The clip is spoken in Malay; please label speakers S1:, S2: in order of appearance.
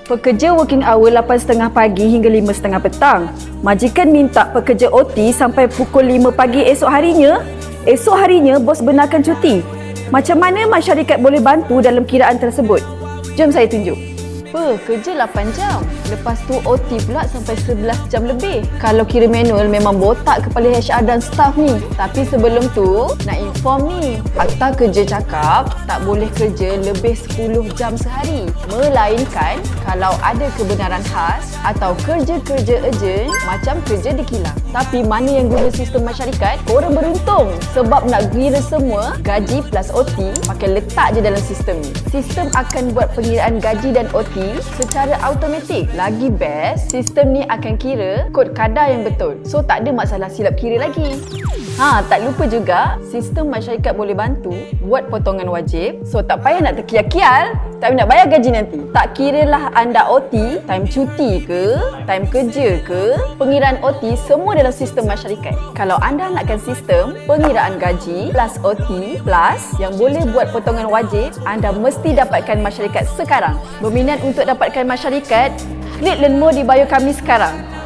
S1: Pekerja working hour 8.30 pagi hingga 5.30 petang. Majikan minta pekerja OT sampai pukul 5 pagi esok harinya. Esok harinya bos benarkan cuti. Macam mana masyarakat boleh bantu dalam kiraan tersebut? Jom saya tunjuk. Kerja 8 jam. Lepas tu OT pula sampai 11 jam lebih. Kalau kira manual memang botak kepala HR dan staff ni. Tapi sebelum tu, nak inform ni. Akta kerja cakap tak boleh kerja lebih 10 jam sehari. Melainkan kalau ada kebenaran khas atau kerja-kerja urgent macam kerja di kilang. Tapi mana yang guna sistem masyarakat, korang beruntung. Sebab nak kira semua, gaji plus OT, pakai letak je dalam sistem ni. Sistem akan buat pengiraan gaji dan OT secara automatik. Lagi best, sistem ni akan kira kod kadar yang betul. So tak ada masalah silap kira lagi. Tak lupa juga, sistem masyarakat boleh bantu buat potongan wajib. So tak payah nak terkial-kial, tapi nak bayar gaji nanti. Tak kiralah anda OT, time cuti ke, time kerja ke, pengiraan OT semua dalam sistem masyarakat. Kalau anda nakkan sistem pengiraan gaji plus OT plus yang boleh buat potongan wajib, anda mesti dapatkan masyarakat sekarang. Berminat untuk dapatkan masyarakat? Klik learn more di bio kami sekarang.